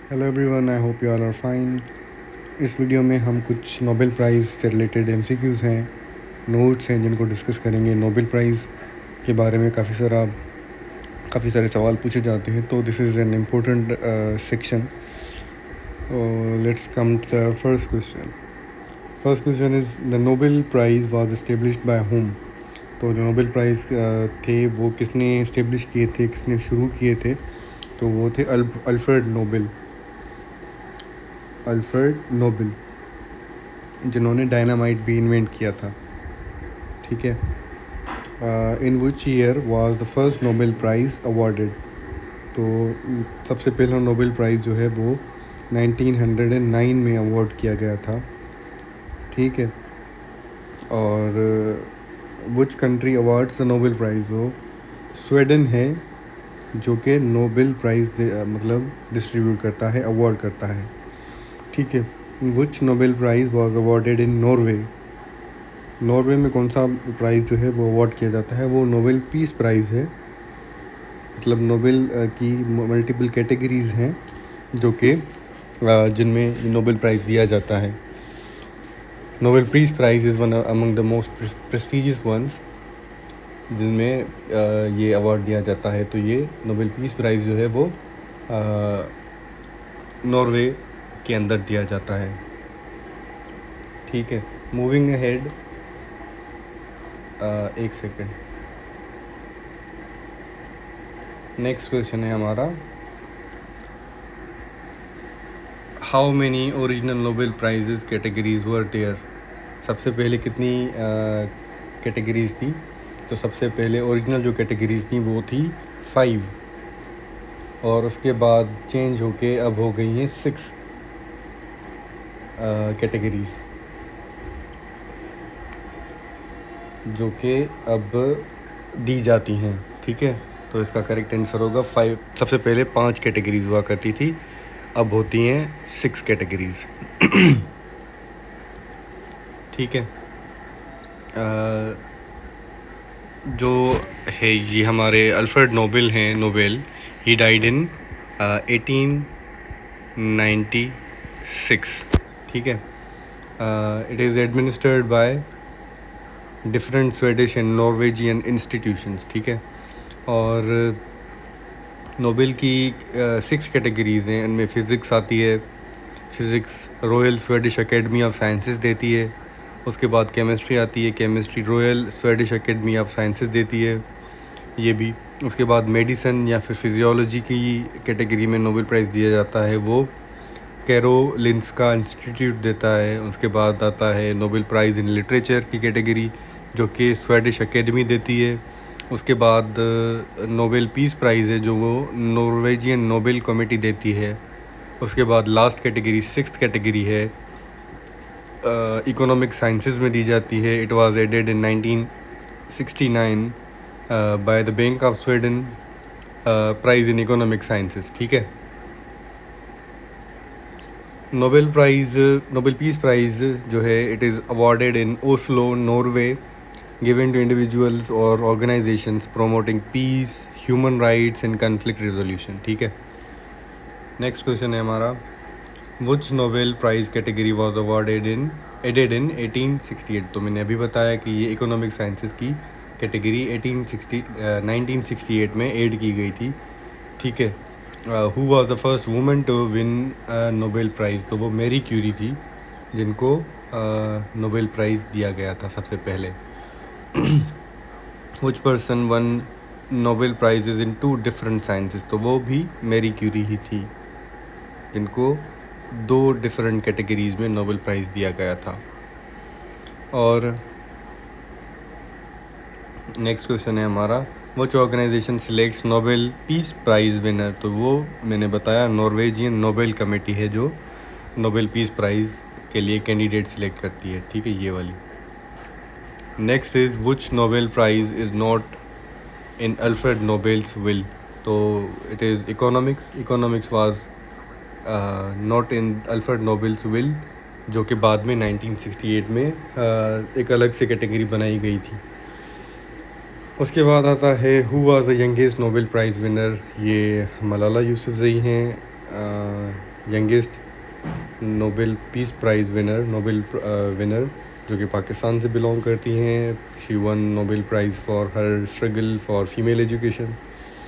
Hello everyone, I hope you all are fine. इस video में हम कुछ नोबेल प्राइज़ से रिलेटेड एमसीक्यूज़ हैं, नोट्स हैं जिनको डिस्कस करेंगे। नोबेल प्राइज़ के बारे में काफ़ी सारे सवाल पूछे जाते हैं, तो this is an important section. Let's come to the first question. First question is the Nobel prize was established by whom. तो जो नोबेल प्राइज़ थे वो किसने इस्टेब्लिश किए थे, किसने शुरू किए थे? तो वो थे अल्फ्रेड नोबेल, जिन्होंने डायनामाइट भी इन्वेंट किया था। ठीक है। In which year was the first Nobel prize awarded? तो सबसे पहला नोबेल प्राइज़ जो है वो 1909 में अवार्ड किया गया था। ठीक है। और which country awards the Nobel price? वो स्वीडन है जो कि नोबेल प्राइज़ मतलब डिस्ट्रीब्यूट करता है, अवार्ड करता है। ठीक है। Which Nobel prize was awarded in Norway? Norway में कौन सा प्राइज़ जो है वो अवार्ड किया जाता है? वो नोबेल पीस प्राइज़ है। मतलब नोबेल की मल्टीपल कैटेगरीज़ हैं जो कि जिनमें नोबेल प्राइज़ दिया जाता है। Nobel peace prize is one among the most prestigious ones जिनमें ये अवार्ड दिया जाता है। तो ये नोबेल पीस प्राइज़ जो है वो नॉर्वे के अंदर दिया जाता है। ठीक है। मूविंग अहेड, एक सेकेंड। नेक्स्ट क्वेश्चन है हमारा, how many original Nobel prizes categories were there? सबसे पहले कितनी कैटेगरीज़ थी? तो सबसे पहले ओरिजिनल जो कैटेगरीज़ थी वो थी 5, और उसके बाद चेंज होके अब हो गई हैं 6 कैटेगरीज़, जो कि अब दी जाती हैं। ठीक है। तो इसका करेक्ट आंसर होगा 5। सबसे पहले 5 कैटेगरीज़ हुआ करती थी, अब होती हैं 6 कैटेगरीज़। ठीक है। जो है ये हमारे अल्फ्रेड नोबेल हैं, नोबेल, ही डाइड इन 1896। ठीक है। It is administered by different Swedish and Norwegian institutions. ठीक है। और नोबेल की 6 कैटेगरीज़ हैं। इनमें फ़िज़िक्स आती है, physics royal Swedish academy of sciences देती है। उसके बाद केमिस्ट्री आती है, chemistry royal Swedish academy of sciences देती है, ये भी। उसके बाद मेडिसिन या फिर फिजियोलॉजी की कैटेगरी में नोबेल प्राइज़ दिया जाता है, वो कैरोलिंस्का इंस्टीट्यूट देता है। उसके बाद आता है नोबेल प्राइज़ इन लिटरेचर की कैटेगरी, जो कि स्वीडिश एकेडमी देती है। उसके बाद नोबेल पीस प्राइज़ है जो वो नॉर्वेजियन नोबेल कमेटी देती है। उसके बाद लास्ट कैटेगरी 6th कैटेगरी है, इकोनॉमिक साइंसेस में दी जाती है। It was added in 1969 by the bank of Sweden, prize in economic sciences. ठीक है। नोबेल पीस प्राइज़ जो है, it is awarded in Oslo, Norway, given to individuals और organisations promoting peace, human rights and conflict resolution. ठीक है। Next question है हमारा, which Nobel prize category was added in 1868? तो मैंने अभी बताया कि ये इकोनॉमिक साइंसेस की कैटेगरी 1968 में ऐड की गई थी। ठीक है। Who was the first woman to win Nobel prize? तो वो मैरी क्यूरी थी, जिनको नोबेल प्राइज़ दिया गया था सबसे पहले। Which person won Nobel prizes in 2 different sciences? तो वो भी मैरी क्यूरी ही थी, जिनको 2 डिफरेंट कैटेगरीज़ में नोबेल प्राइज़ दिया गया था। और नेक्स्ट क्वेश्चन है हमारा, which organisation selects Nobel peace prize winner? तो वो मैंने बताया नॉर्वेजियन नोबेल कमेटी है जो नोबेल पीस प्राइज़ के लिए कैंडिडेट सिलेक्ट करती है। ठीक है, ये वाली। Next is which Nobel prize is not in Alfred Nobel's will? तो it is economics was not in Alfred Nobel's will, जो कि बाद में 1968 में एक अलग से कैटेगरी बनाई गई थी। उसके बाद आता है who was the youngest Nobel prize winner? ये मलाला यूसुफ़ज़ई हैं, youngest Nobel peace prize winner जो कि पाकिस्तान से बिलोंग करती हैं. She one Nobel prize for her struggle for female education.